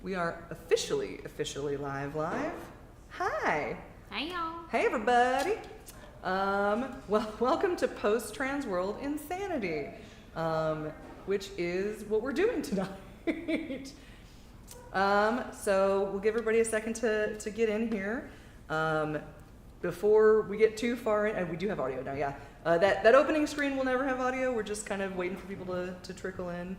We are officially live. Hi. Hi, y'all. Hey, everybody. Well, welcome to Post-Transworld Insanity, which is what we're doing tonight. So we'll give everybody a second to get in here. Before we get too far in, and we do have audio now, yeah. That opening screen will never have audio. We're just kind of waiting for people to trickle in,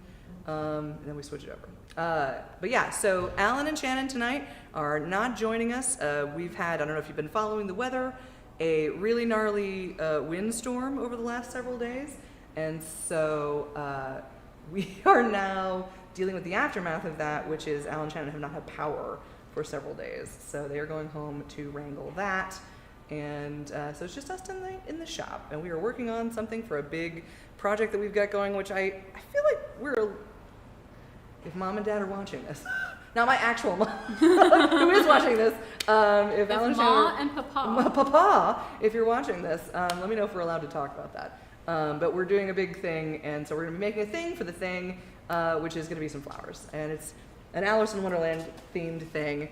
and then we switch it over. But yeah, so Alan and Shannon tonight are not joining us. We've had, I don't know if you've been following the weather, a really gnarly windstorm over the last several days. And so we are now dealing with the aftermath of that, which is Alan and Shannon have not had power for several days. So they are going home to wrangle that. And so it's just us in the shop. And we are working on something for a big project that we've got going, which I feel like if mom and dad are watching this, not my actual mom, who is watching this, if Alan and Ma and Papa. Papa, if you're watching this, let me know if we're allowed to talk about that. But we're doing a big thing, and so we're going to be making a thing for the thing, which is going to be some flowers. And it's an Alice in Wonderland themed thing.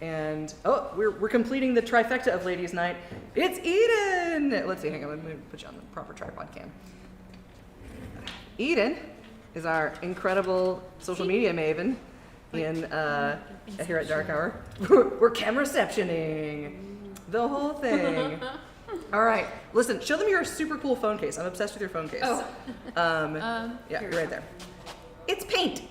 And, oh, we're completing the trifecta of Ladies' Night. It's Eden! Let's see, hang on, let me put you on the proper tripod cam. Eden is our incredible social media maven here at Dark Hour. We're camera receptioning the whole thing. All right, listen, show them your super cool phone case. I'm obsessed with your phone case. Oh. Yeah, you're right there. It's paint.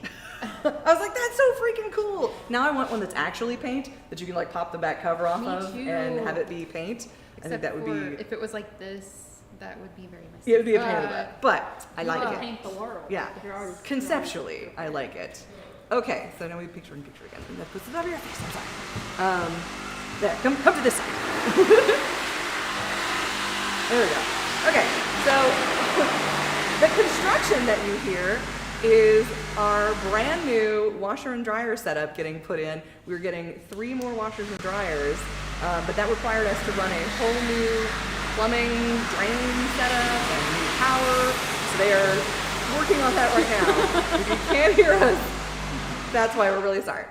I was like, that's so freaking cool. Now I want one that's actually paint that you can like pop the back cover off of and have it be paint. I think that would be. If it was like this, that would be very messy. Yeah, it would be a pain in the butt, but I like it. Paint the world. Yeah, conceptually, I like it. Okay, so now we picture again. That puts it over your face. I'm sorry. There, come to this side. There we go. Okay, so the construction that you hear is our brand new washer and dryer setup getting put in. We're getting 3 more washers and dryers, but that required us to run a whole new plumbing, drain setup, and new power. So they are working on that right now. If you can't hear us, that's why we're really sorry.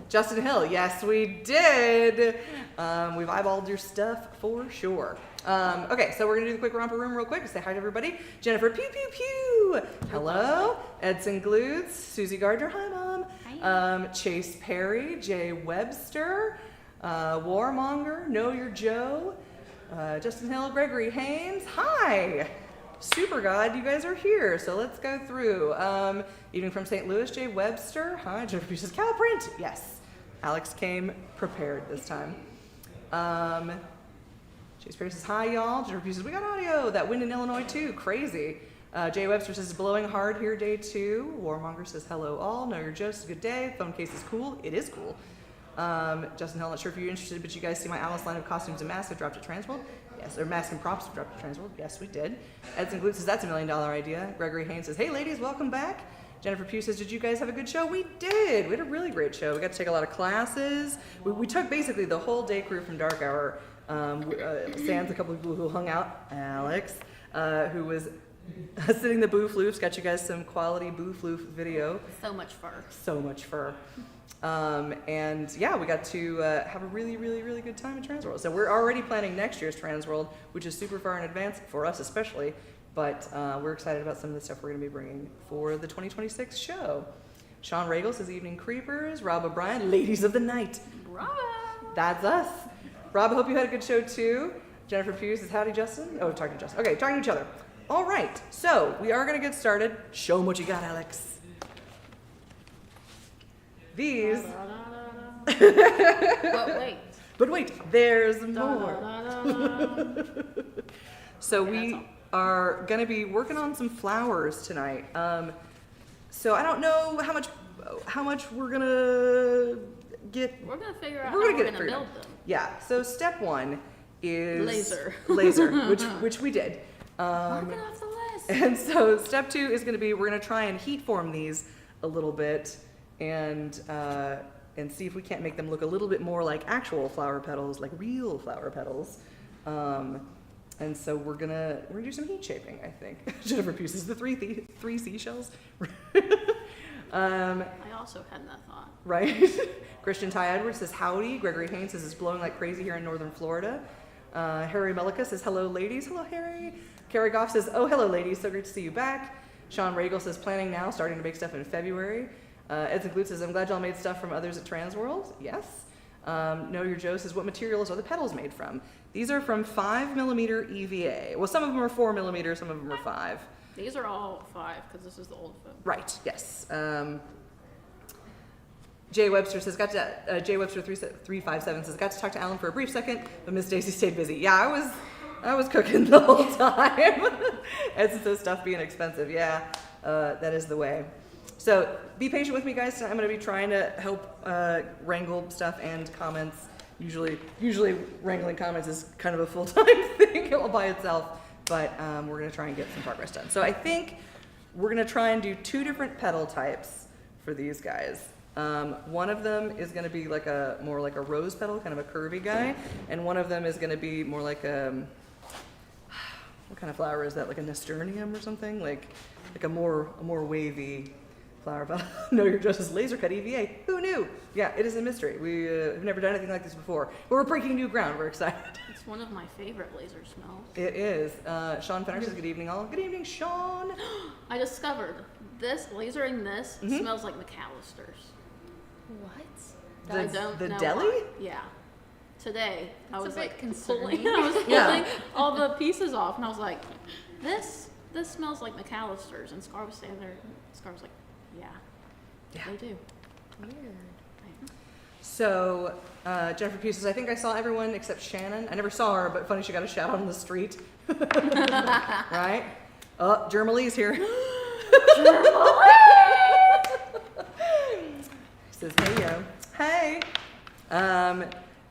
Justin Hill, yes we did. We've eyeballed your stuff for sure. Okay, so we're gonna do the quick romper room real quick. Say hi to everybody. Jennifer, pew pew pew. Hello. Edson Glutz, Susie Gardner, hi mom. Hi. Chase Perry, Jay Webster, Warmonger, Know Your Joe, Justin Hill, Gregory Haynes, hi. Super God, you guys are here, so let's go through. Even from St. Louis, Jay Webster, hi. Jennifer says Calprint, yes. Alex came prepared this time. Chase Perry says, hi y'all. Jennifer says, we got audio. That wind in Illinois too, crazy. Jay Webster says, blowing hard here day 2. Warmonger says, hello all. Know your jokes, good day. Phone case is cool. It is cool. Justin Hill, not sure if you're interested, but you guys see my Alice line of costumes and masks I dropped at Transworld? Yes, or masks and props I dropped at Transworld? Yes, we did. Edson Glutz says, that's $1 million idea. Gregory Haynes says, hey ladies, welcome back. Jennifer Pugh says, did you guys have a good show? We did. We had a really great show. We got to take a lot of classes. We took basically the whole day crew from Dark Hour. Sans a couple of people who hung out. Alex, who was sitting the boo floofs, got you guys some quality boo floof video. So much fur. So much fur. And yeah, we got to have a really, really, really good time at Transworld. So we're already planning next year's Transworld, which is super far in advance for us especially. But we're excited about some of the stuff we're going to be bringing for the 2026 show. Sean Regal says, evening creepers. Rob O'Brien, ladies of the night. Bravo. That's us. Rob, I hope you had a good show too. Jennifer Pugh says, howdy Justin. Oh, talking to Justin. Okay, talking to each other. All right, so we are going to get started. Show them what you got, Alex. These. But wait, there's more. So we are going to be working on some flowers tonight. So I don't know how much we're going to get. We're going to figure out how we're going to build them. Yeah, so step 1 is laser, which we did. Mark it off the list. And so step 2 is going to be we're going to try and heat form these a little bit and see if we can't make them look a little bit more like actual flower petals, like real flower petals. And so we're gonna do some heat shaping, I think. Jennifer Pugh says the three seashells. I also had that thought. Right? Christian Ty Edwards says howdy. Gregory Haynes says it's blowing like crazy here in northern Florida. Harry Melika says hello ladies. Hello Harry. Carrie Goff says oh hello ladies. So great to see you back. Sean Regal says planning now, starting to make stuff in February. Edson Glute says I'm glad y'all made stuff from others at Transworld. Yes. Know Your Joe says what materials are the pedals made from? These are from 5mm EVA. Well, some of them are 4mm, some of them are 5. These are all 5 because this is the old foam. Right. Yes. Jay Webster says, Jay Webster 357 says, got to talk to Alan for a brief second, but Miss Daisy stayed busy. Yeah, I was cooking the whole time. Edson says stuff being expensive. Yeah, that is the way. So be patient with me, guys. I'm going to be trying to help wrangle stuff and comments. Usually wrangling comments is kind of a full-time thing all by itself, but we're going to try and get some progress done. So I think we're going to try and do 2 different pedal types for these guys. One of them is going to be like more like a rose petal, kind of a curvy guy, and one of them is going to be more like what kind of flower is that? Like a nasturtium or something? Like a more wavy flower petal. Know Your Justice laser cut EVA. Who knew? Yeah, it is a mystery. We have never done anything like this before. But we're breaking new ground. We're excited. It's one of my favorite laser smells. It is. Sean Fenner says good evening all. Good evening, Sean. I discovered lasering this smells like McAllister's. What? The know deli? why. Yeah. Today I That's was a bit like concerning. pulling all the pieces off, and I was like, this smells like McAllister's. And Scar was standing there. Scar was like, yeah, they do. Weird. So Jennifer Pugh says, I think I saw everyone except Shannon. I never saw her, but funny she got a shout out on the street. Right? Oh, Jermalee's here. Says, hey, yo. Hey.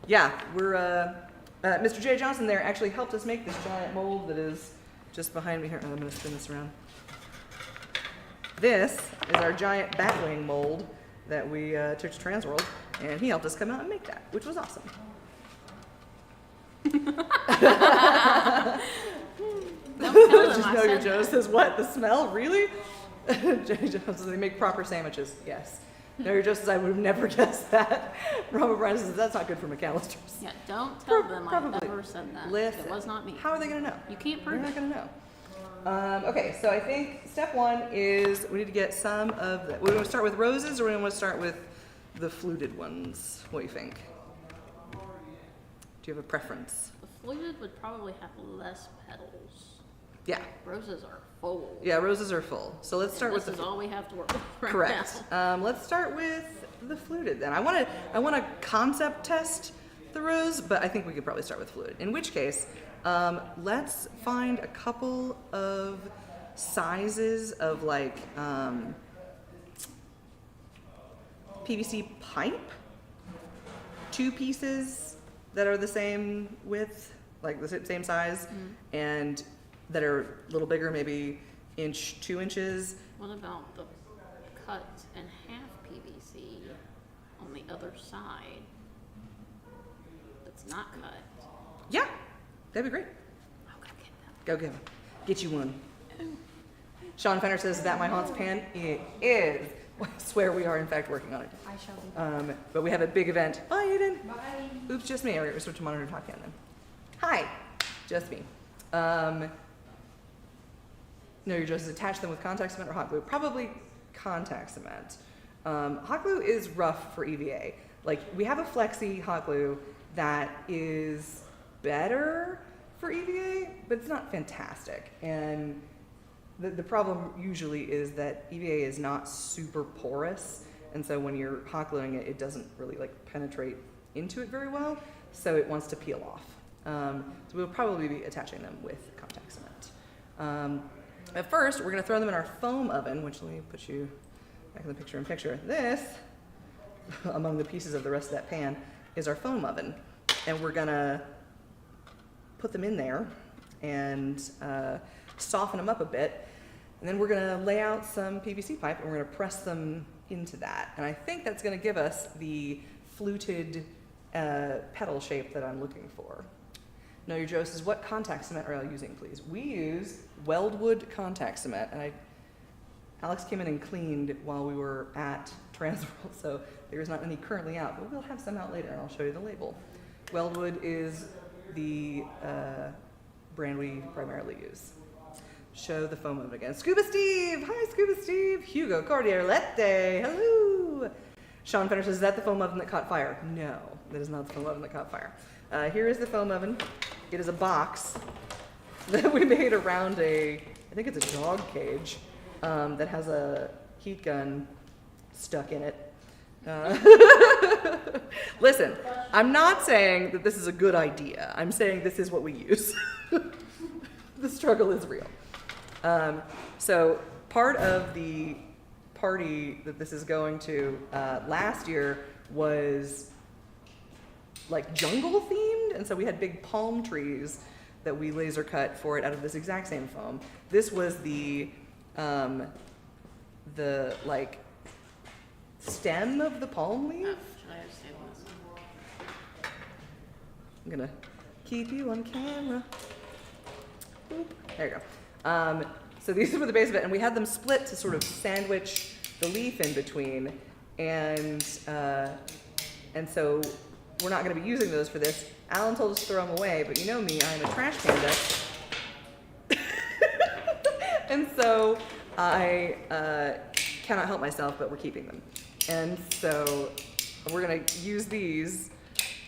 Yeah, we're, Mr. J. Johnson there actually helped us make this giant mold that is just behind me here. Oh, I'm going to spin this around. This is our giant batwing mold that we took to Transworld, and he helped us come out and make that, which was awesome. Don't tell them Just I Know Your said Joe that. says, what? The smell? Really? J. Jones says, they make proper sandwiches. Yes. Know Your Joe says, I would have never guessed that. Robert Bryan says, that's not good for McAllister's. Yeah, don't tell them I Probably. ever said that. Listen, It was not me. How are they going to know? You can't They're prove not it. going to know. Okay, so I think step 1 is we need to get some of the, we want to start with roses or we want to start with the fluted ones? What do you think? Do you have a preference? The fluted would probably have less petals. Yeah. Roses are full. Yeah, roses are full. So let's start with This the is all we have to work with right correct. now. Let's start with the fluted then. I want to concept test the rose, but I think we could probably start with fluted. In which case, let's find a couple of sizes of like PVC pipe, 2 pieces that are the same width, like the same size, and that are a little bigger, maybe 2 inches. What about the cut in half PVC on the other side that's not cut? Yeah, that'd be great. I'll go get them. Go get 'em. Get you one. Sean Fenner says that my Haunts pan. It is. I swear we are in fact working on it. I shall be. But we have a big event. Bye, Aiden. Bye. Oops, just me. All right, we're switching to monitor talk again then. Hi, just me. No, you're just attach them with contact cement or hot glue. Probably contact cement. Hot glue is rough for EVA. Like we have a flexi hot glue that is better for EVA, but it's not fantastic. And the problem usually is that EVA is not super porous, and so when you're hot gluing it, it doesn't really like penetrate into it very well, so it wants to peel off. So we'll probably be attaching them with contact cement. At first, we're going to throw them in our foam oven, which let me put you back in the picture. This, among the pieces of the rest of that pan, is our foam oven, and we're going to put them in there and soften them up a bit, and then we're going to lay out some PVC pipe and we're going to press them into that. And I think that's going to give us the fluted petal shape that I'm looking for. Know Your Joe says, what contact cement are you using, please? We use Weldwood contact cement, and Alex came in and cleaned while we were at Transworld, so there's not any currently out, but we'll have some out later, and I'll show you the label. Weldwood is the brand we primarily use. Show the foam oven again. Scuba Steve! Hi, Scuba Steve! Hugo Cordialete! Hello! Sean Fenner says, is that the foam oven that caught fire? No, that is not the foam oven that caught fire. Here is the foam oven. It is a box that we made around I think it's a dog cage, that has a heat gun stuck in it. Listen, I'm not saying that this is a good idea. I'm saying this is what we use. The struggle is real. So part of the party that this is going to last year was like jungle themed, and so we had big palm trees that we laser cut for it out of this exact same foam. This was the like stem of the palm leaf. Should I have saved this? I'm gonna keep you on camera. Boop. There you go. So these were the base of it, and we had them split to sort of sandwich the leaf in between, and so we're not going to be using those for this. Alan told us to throw them away, but you know me, I'm a trash panda. And so I cannot help myself, but we're keeping them. And so we're going to use these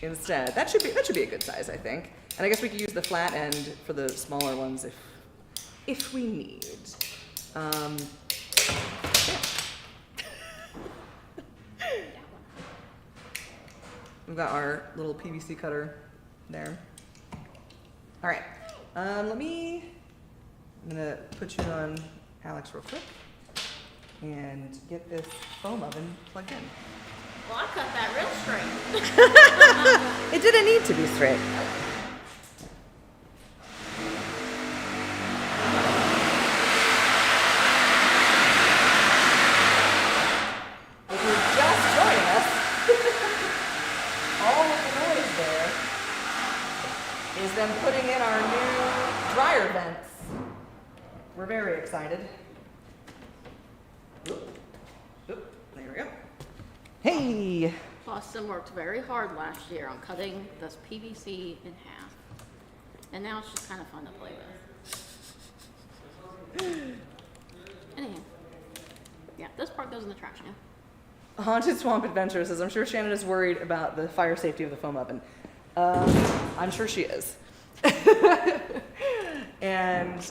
instead. That should be a good size, I think. And I guess we could use the flat end for the smaller ones if we need. Yeah. We've got our little PVC cutter there. All right, I'm gonna put you on Alex real quick and get this foam oven plugged in. Well, I cut that real straight. It didn't need to be straight. If you're just joining us, all of the noise there is them putting in our new dryer vents. We're very excited. Oop. Oop. There we go. Hey! Boston worked very hard last year on cutting this PVC in half. And now it's just kind of fun to play with. Anyhow. Yeah, this part goes in the trash now. Haunted Swamp Adventure says, I'm sure Shannon is worried about the fire safety of the foam oven. I'm sure she is. And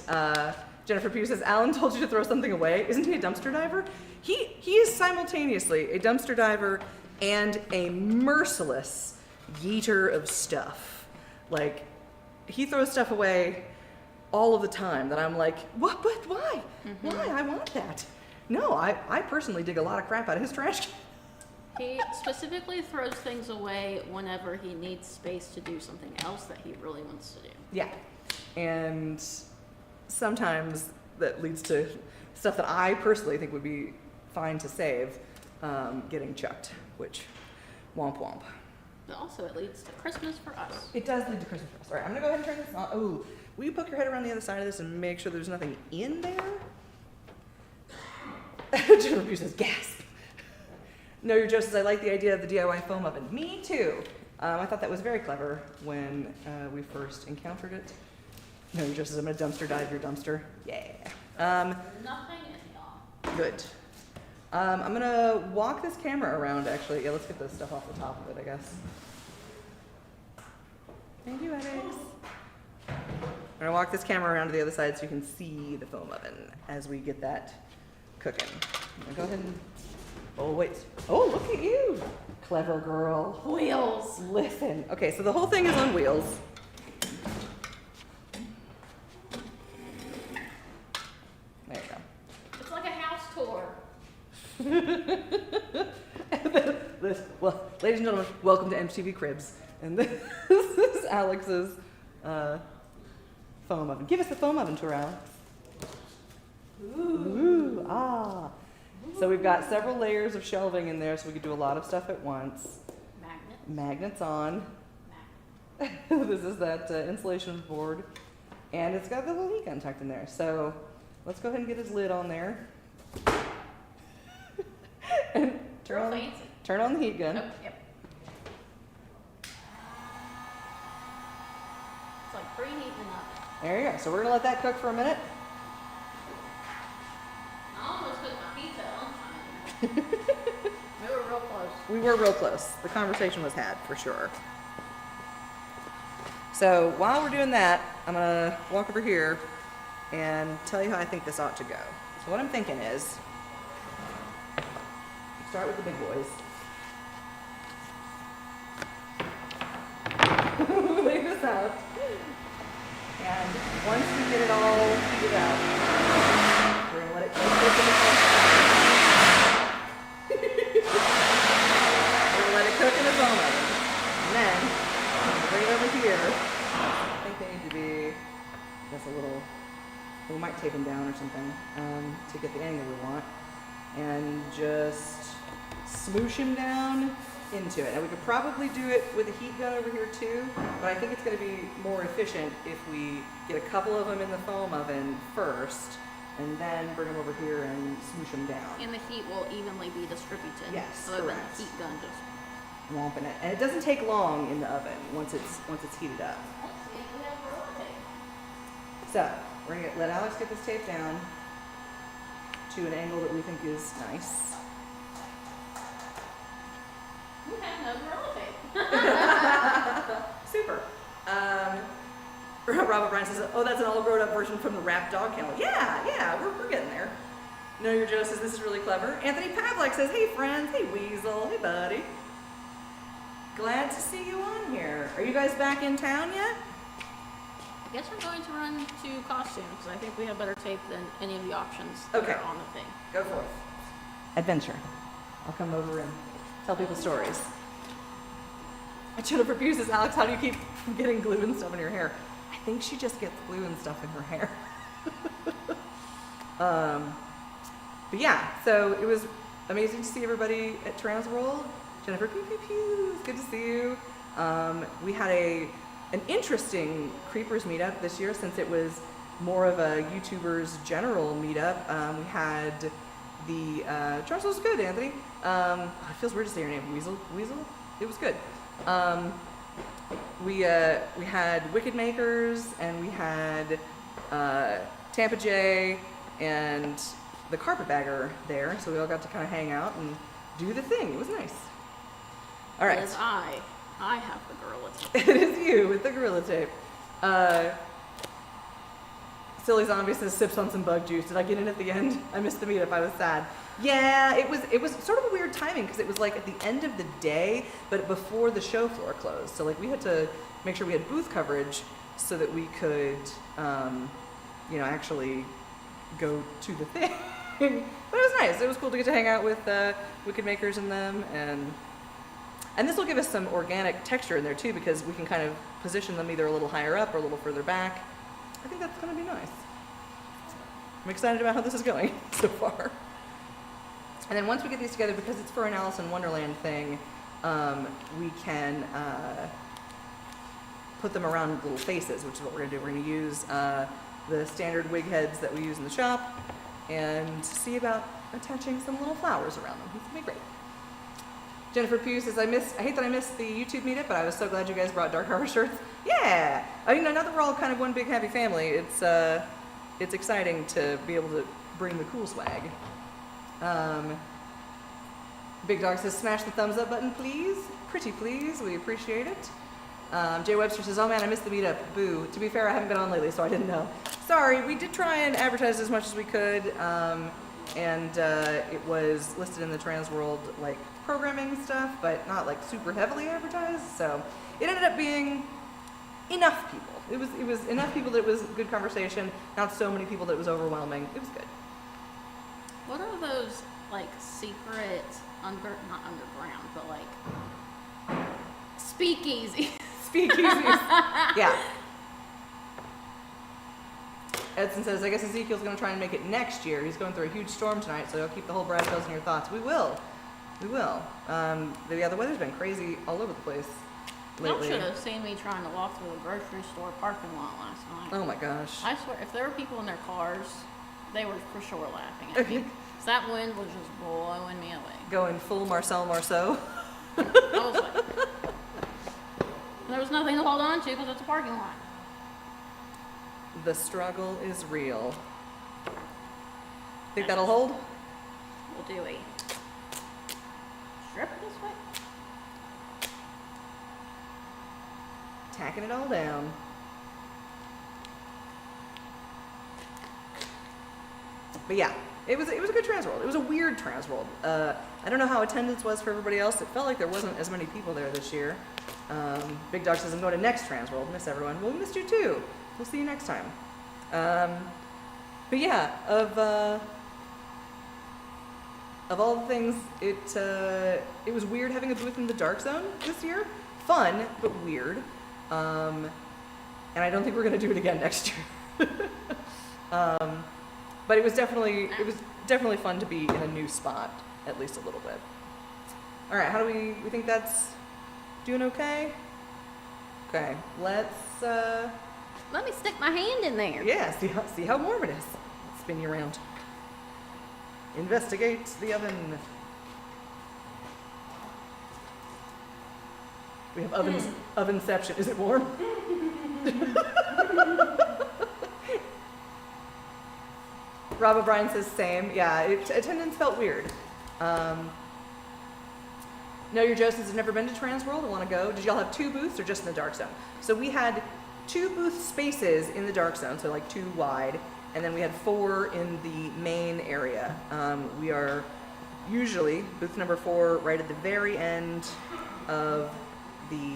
Jennifer Pugh says, Alan told you to throw something away. Isn't he a dumpster diver? He is simultaneously a dumpster diver and a merciless yeeter of stuff. Like, he throws stuff away all of the time that I'm like, what, but why? Mm-hmm. Why? I want that. No, I personally dig a lot of crap out of his trash can. He specifically throws things away whenever he needs space to do something else that he really wants to do. Yeah, and sometimes that leads to stuff that I personally think would be fine to save getting chucked, which womp womp. But also it leads to Christmas for us. It does lead to Christmas for us. All right, I'm gonna go ahead and turn this on. Oh, will you poke your head around the other side of this and make sure there's nothing in there? Jennifer Pugh says, gasp. No, your Joe says, I like the idea of the DIY foam oven. Me too. I thought that was very clever when we first encountered it. No, your Joe says, I'm gonna dumpster dive your dumpster. Yeah. Nothing in y'all. Good. I'm gonna walk this camera around actually. Yeah, let's get this stuff off the top of it, I guess. Thank you, Alex. I'm gonna walk this camera around to the other side so you can see the foam oven as we get that cooking. I'm gonna go ahead and, oh wait. Oh, look at you. Clever girl. Wheels. Listen. Okay, so the whole thing is on wheels. There you go. It's like a house tour. Well, ladies and gentlemen, welcome to MTV Cribs. And this is Alex's foam oven. Give us the foam oven tour, Alex. Ooh, ah. So we've got several layers of shelving in there so we could do a lot of stuff at once. Magnets on. This is that insulation board. And it's got the little heat gun tucked in there. So let's go ahead and get his lid on there. turn on the heat gun. Oh, yep. It's like preheating an oven. There you go. So we're gonna let that cook for a minute. I almost put my pizza on fire. We were real close. We were real close. The conversation was had for sure. So while we're doing that, I'm gonna walk over here and tell you how I think this ought to go. So what I'm thinking is, start with the big boys. Lay this out. And once we get it all heated up, we're gonna let it cook in its own oven. We're gonna let it cook in its own oven. And then, I'm gonna bring it over here. I think they need to be just a little, we might tape them down or something to get the angle we want. And just smoosh him down into it. And we could probably do it with a heat gun over here too, but I think it's going to be more efficient if we get a couple of them in the foam oven first and then bring them over here and smoosh them down. And the heat will evenly be distributed. Yes, so correct. The heat gun just. Womping it. And it doesn't take long in the oven once it's heated up. Let's see, we have Gorilla Tape. So we're going to let Alex get this tape down to an angle that we think is nice. We have no Gorilla Tape. Super. Robert Bryan says, oh, that's an all grown up version from the Rap Dog Kennel. Yeah, we're getting there. Know Your Joe says, this is really clever. Anthony Pavlik says, hey friends, hey Weasel, hey buddy. Glad to see you on here. Are you guys back in town yet? I guess I'm going to run to costume because I think we have better tape than any of the options Okay. that are on the thing. Go forth. Adventure. I'll come over and tell people stories. Jennifer Pugh says, Alex, how do you keep getting glue and stuff in your hair? I think she just gets glue and stuff in her hair. But yeah, so it was amazing to see everybody at Transworld. Jennifer Pew Pew Pew, it's good to see you. We had an interesting Creepers meetup this year since it was more of a YouTubers general meetup. We had the Transworld was good, Anthony. It feels weird to say your name, Weasel. It was good. We had Wicked Makers and we had Tampa J and the Carpetbagger there, so we all got to kind of hang out and do the thing. It was nice. All right. As I have the Gorilla Tape. It is you with the Gorilla Tape. Silly Zombie says sips on some bug juice. Did I get in at the end? I missed the meetup. I was sad. Yeah, it was sort of a weird timing because it was like at the end of the day, but before the show floor closed. So like we had to make sure we had booth coverage so that we could, actually go to the thing. But it was nice. It was cool to get to hang out with Wicked Makers and them, and this will give us some organic texture in there too because we can kind of position them either a little higher up or a little further back. I think that's going to be nice. I'm excited about how this is going so far. And then once we get these together, because it's for an Alice in Wonderland thing, we can put them around little faces, which is what we're going to do. We're going to use the standard wig heads that we use in the shop and see about attaching some little flowers around them. It's going to be great. Jennifer Pugh says, I hate that I missed the YouTube meetup, but I was so glad you guys brought Dark Horror shirts. Yeah! I mean, now that we're all kind of one big happy family, it's exciting to be able to bring the cool swag. Big Dog says, smash the thumbs up button, please. Pretty please. We appreciate it. Jay Webster says, oh man, I missed the meetup. Boo. To be fair, I haven't been on lately, so I didn't know. Sorry, we did try and advertise as much as we could, and it was listed in the Transworld like programming stuff, but not like super heavily advertised. So it ended up being enough people. It was enough people that it was good conversation. Not so many people that it was overwhelming. It was good. What are those like secret not underground, but like speakeasy? Speakeasies. Yeah. Edson says, I guess Ezekiel's going to try and make it next year. He's going through a huge storm tonight, so he'll keep the whole Brad Bills in your thoughts. We will. The weather's been crazy all over the place lately. Y'all should have seen me trying to walk through the grocery store parking lot last night. Oh my gosh. I swear, if there were people in their cars, they were for sure laughing at me. 'Cause that wind was just blowing me away. going full Marcel Marceau. I was like, there was nothing to hold on to because it's a parking lot. The struggle is real. Think that'll hold? We'll do a strip this way. Tacking it all down. But yeah, it was a good Transworld. It was a weird Transworld. I don't know how attendance was for everybody else. It felt like there wasn't as many people there this year. Big Dog says I'm going to next Transworld. Miss everyone. Well, we missed you too. We'll see you next time. But yeah, of all the things, it was weird having a booth in the Dark Zone this year. Fun, but weird. And I don't think we're gonna do it again next year. But it was definitely fun to be in a new spot, at least a little bit. All right, how do we think that's doing okay? Okay, let's Let me stick my hand in there. yeah, see how warm it is. Spin you around. Investigate the oven. We have ovenception. Is it warm? Rob O'Brien says same. Yeah, attendance felt weird. No, your Joe says, I've never been to Transworld. I want to go. Did y'all have 2 booths or just in the Dark Zone? So we had 2 booth spaces in the Dark Zone, so like 2 wide, and then we had 4 in the main area. We are usually booth number 4 right at the very end of the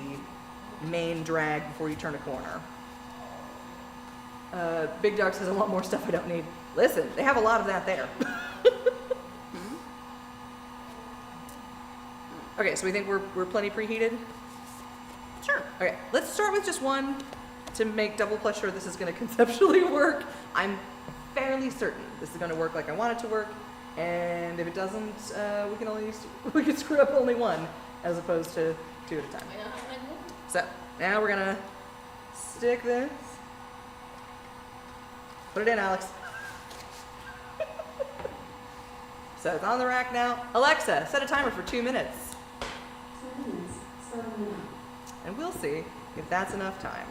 main drag before you turn a corner. Big Dog says, I want more stuff I don't need. Listen, they have a lot of that there. Okay, so we think we're plenty preheated? Sure. Okay, let's start with just one to make double plus sure this is going to conceptually work. I'm fairly certain this is going to work like I want it to work, and if it doesn't, we can screw up only one as opposed to 2 at a time. So now we're gonna stick this. Put it in, Alex. So it's on the rack now. Alexa, set a timer for 2 minutes. 2 minutes, starting now. And we'll see if that's enough time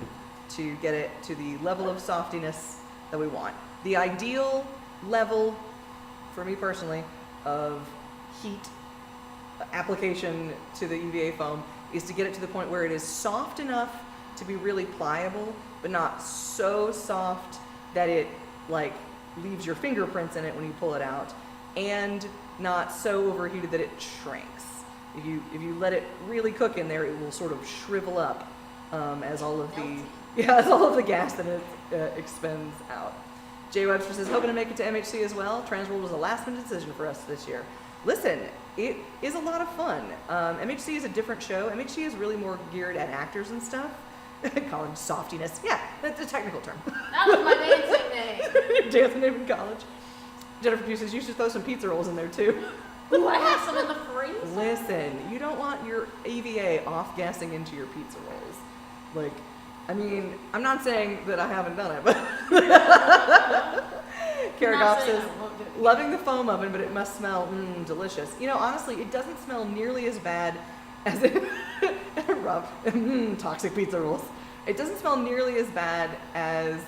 to get it to the level of softiness that we want. The ideal level, for me personally, of heat application to the EVA foam is to get it to the point where it is soft enough to be really pliable, but not so soft that it like leaves your fingerprints in it when you pull it out, and not so overheated that it shrinks. If you let it really cook in there, it will sort of shrivel up as all of the gas that it expends out. Jay Webster says, hoping to make it to MHC as well. Transworld was a last-minute decision for us this year. Listen, it is a lot of fun. MHC is a different show. MHC is really more geared at actors and stuff. College softiness. Yeah, that's a technical term. That was my dancing name. Dancing name in college. Jennifer Pugh says, you should throw some pizza rolls in there too. Ooh, I have some in the freezer. Listen, you don't want your EVA off-gassing into your pizza rolls. Like, I mean, I'm not saying that I haven't done it, but Karagoff says, loving the foam oven, but it must smell delicious. You know, honestly, it doesn't smell nearly as bad as it, Rob, toxic pizza rolls. It doesn't smell nearly as bad as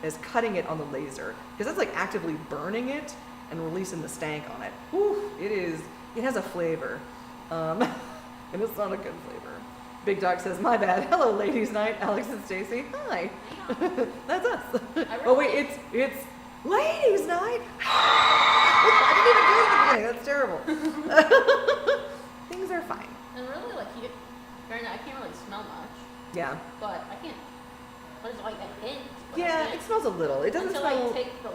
as cutting it on the laser, because that's like actively burning it and releasing the stank on it. Whew, it has a flavor, and it's not a good flavor. Big Dog says, my bad. Hello, ladies' night. Alex and Stacy. Hi. That's us. Oh wait, it's ladies' night. I didn't even do anything. That's terrible. Things are fine. And really, like, I can't really smell much, Yeah. but I can't. What is it, like a hint? But Yeah, it smells a little. It doesn't until smell. I take the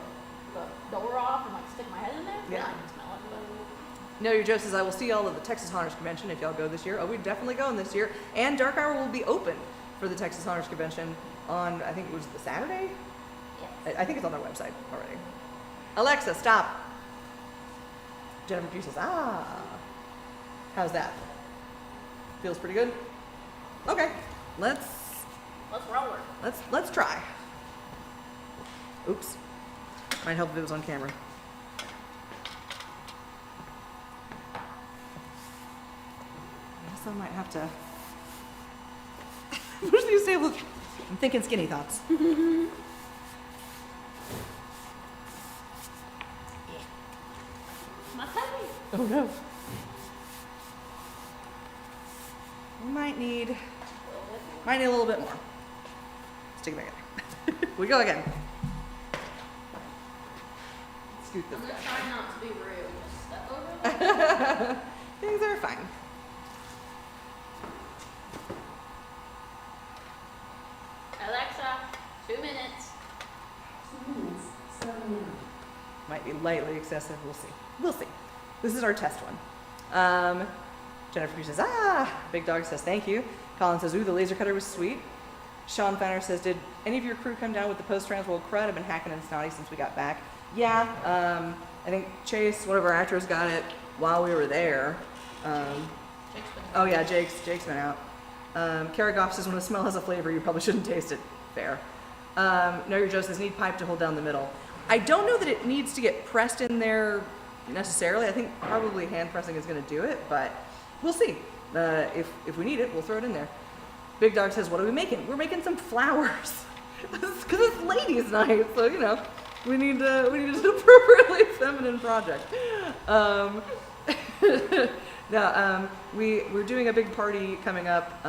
door off and like stick my head in there. Yeah. Then I can smell it. But No, your Joe says, I will see y'all at the Texas Hunters Convention if y'all go this year. Oh, we're definitely going this year. And Dark Hour will be open for the Texas Hunters Convention on, I think it was the Saturday? yes. I think it's on their website already. Alexa, stop. Jennifer Pugh says, how's that? Feels pretty good? Okay, let's roll her. let's try. Oops. Might help if it was on camera. also might have to push these tables. I'm thinking skinny thoughts. My tummy. Oh no. We might need a little bit more. Let's take it back in. We go again. Scoot this I'm gonna guy. try not to be rude. Just step over there. Things are fine. Alexa, 2 minutes. 2 minutes, starting now. Might be lightly excessive. We'll see. We'll see. This is our test one. Jennifer says, Big Dog says, thank you. Colin says, ooh, the laser cutter was sweet. Sean Fenner says, did any of your crew come down with the Post-Transworld crud? I've been hacking and snotty since we got back. Yeah, I think Chase, one of our actors, got it while we were there. Jake's been Oh yeah, Jake's been out. Kara Goff says, when the smell has a flavor, you probably shouldn't taste it. Fair. Know Your Joe says, need pipe to hold down the middle. I don't know that it needs to get pressed in there necessarily. I think probably hand pressing is going to do it, but we'll see. If we need it, we'll throw it in there. Big Dog says, what are we making? We're making some flowers. Because it's ladies' night, so you know, we need an appropriately feminine project. We're doing a big party coming up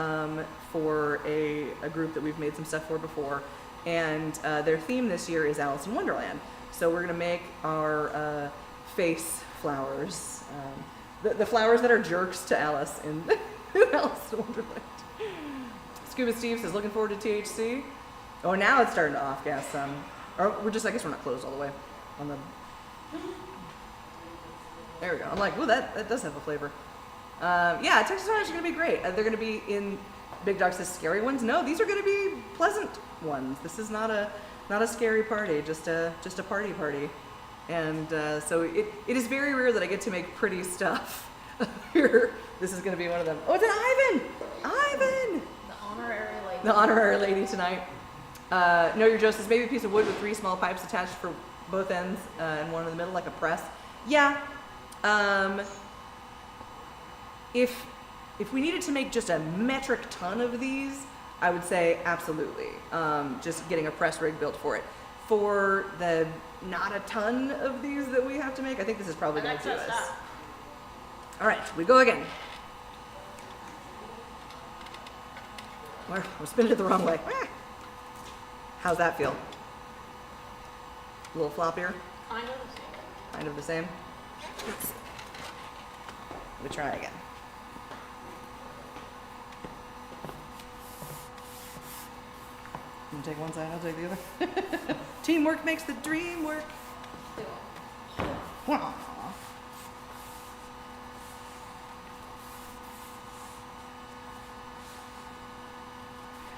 for a group that we've made some stuff for before, and their theme this year is Alice in Wonderland. So we're gonna make our face flowers, the flowers that are jerks to Alice in Alice in Wonderland. Scuba Steve says, looking forward to THC. Oh, now it's starting to off gas some. Or I guess we're not closed all the way on the. There we go. I'm like, ooh, that does have a flavor. Yeah, Texas Orange is going to be great. They're going to be in Big Dog says scary ones. No, these are going to be pleasant ones. This is not a scary party, just a party. And so it is very rare that I get to make pretty stuff. Here, this is going to be one of them. Oh, it's an Ivan! the honorary lady. The honorary lady tonight. Know Your Joe says, maybe a piece of wood with 3 small pipes attached for both ends and one in the middle, like a press. Yeah. If we needed to make just a metric ton of these, I would say absolutely. Just getting a press rig built for it. For the not a ton of these that we have to make, I think this is probably going to do Alexa, us. stop. All right, we go again. We're spinning it the wrong way. How's that feel? A little floppier? Kind of the same. Kind of the same? Let's see. Let me try again. You take one side, I'll take the other. Teamwork makes the dream work. Do it. Aw.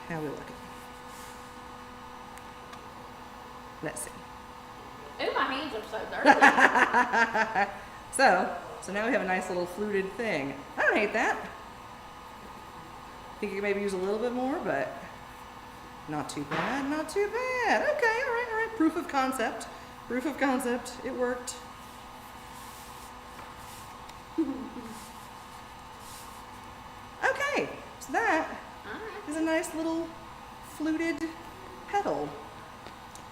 How we looking? Let's see. Ooh, my hands are so dirty. So now we have a nice little fluted thing. I don't hate that. Think you could maybe use a little bit more, but not too bad, not too bad. Okay, all right. Proof of concept. It worked. Okay, so that Alright. is a nice little fluted pedal.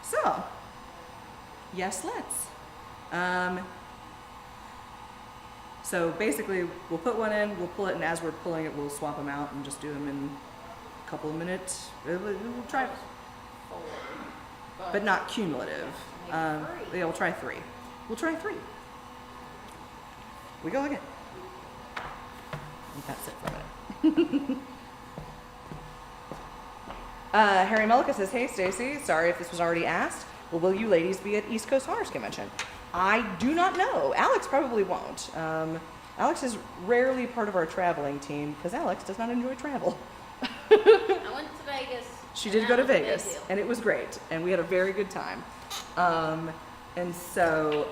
So, yes, let's. So basically, we'll put one in, we'll pull it, and as we're pulling it, we'll swap them out and just do them in a couple of minutes. We'll try, but not cumulative. Yeah, we'll try 3. We go again. Let that sit for a minute. Harry Melika says, hey Stacy, sorry if this was already asked. Well, will you ladies be at East Coast Horrors Convention? I do not know. Alex probably won't. Alex is rarely part of our traveling team because Alex does not enjoy travel. I went to Vegas. She and did that go to was a big Vegas, deal. and it was great, and we had a very good time. And so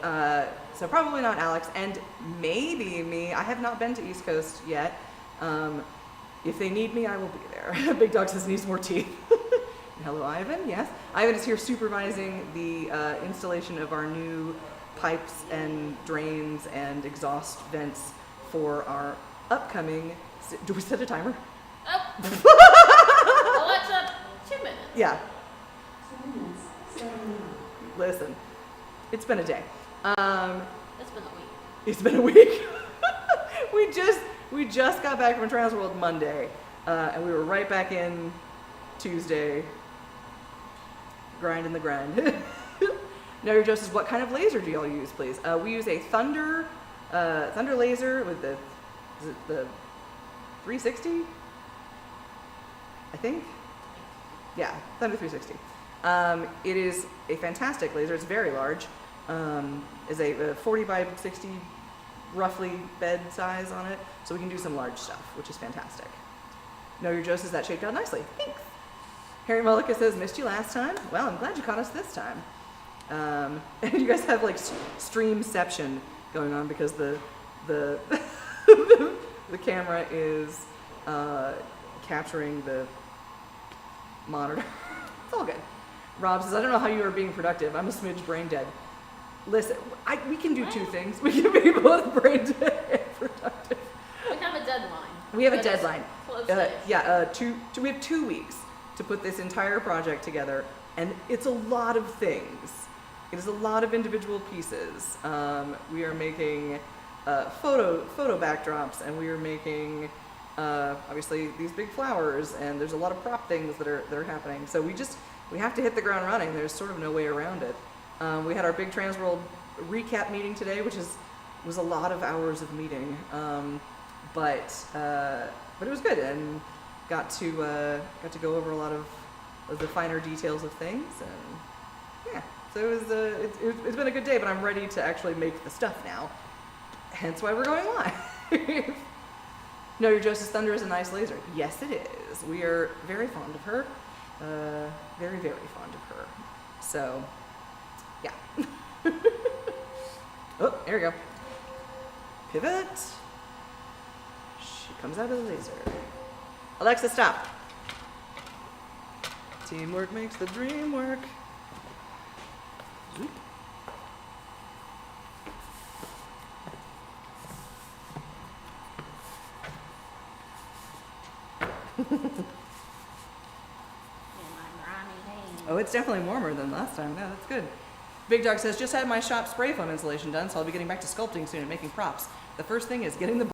probably not Alex, and maybe me. I have not been to East Coast yet. If they need me, I will be there. Big Dog says needs more teeth. Hello, Ivan. Yes, Ivan is here supervising the installation of our new pipes and drains and exhaust vents for our upcoming Do we set a timer? Oh. Alexa, 2 minutes. Yeah. 2 minutes, starting now. Listen, it's been a day. It's been a week. It's been a week. we just got back from Transworld Monday, and we were right back in Tuesday, grinding the grind. Know your justice. What kind of laser do y'all use, please? We use a thunder laser with the 360, I think. Yeah, Thunder 360. It is a fantastic laser. It's very large. Is a 40 by 60 roughly bed size on it, so we can do some large stuff, which is fantastic. Know your justice. That shaped out nicely. Thanks. Harry Mullica says, missed you last time. Well, I'm glad you caught us this time. And you guys have like streamception going on because the the camera is capturing the monitor. It's all good. Rob says, I don't know how you are being productive. I'm a smidge brain dead. Listen, we can do two things. We can be both brain dead and productive. We have a deadline. We have a But it's deadline. close-ish. We have 2 weeks to put this entire project together, and it's a lot of things. It is a lot of individual pieces. We are making photo backdrops, and we are making obviously these big flowers, and there's a lot of prop things that are happening. So we have to hit the ground running. There's sort of no way around it. We had our big Transworld recap meeting today, which was a lot of hours of meeting, but it was good, and got to go over a lot of the finer details of things, and yeah. So it's been a good day, but I'm ready to actually make the stuff now. Hence why we're going live. No, your Justice Thunder is a nice laser. Yes, it is. We are very fond of her. Very, very fond of her. So, yeah. Oh, there we go. Pivot. She comes out of the laser. Alexa, stop. Teamwork makes the dream work. Zoop. Oh, it's definitely warmer than last time. Yeah, that's good. Big Dog says, just had my shop spray foam insulation done, so I'll be getting back to sculpting soon and making props. The first thing is getting the